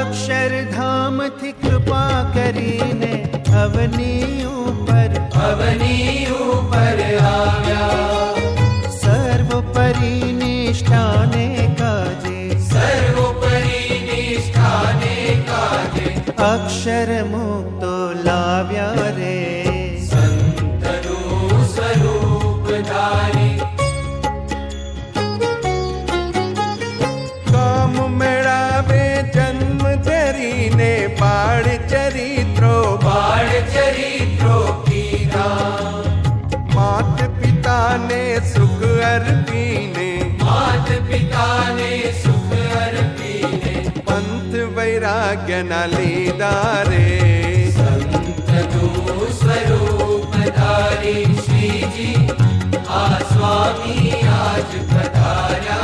अक्षरधाम थी कृपा करीने अवनी ऊपर आव्या। सर्वोपरि निष्ठाने काजे अक्षर मुक्तो लाव्या रे। संतनु स्वरूप धारी काम मेळावे जन्म धरीने बाळ चरित्रो कीधा। मात पिता ने सुख अर्पीने पंथ वैराग्य न लीधा रे। संतनु स्वरूप धारी श्रीजी आ स्वामी आज पधार्या।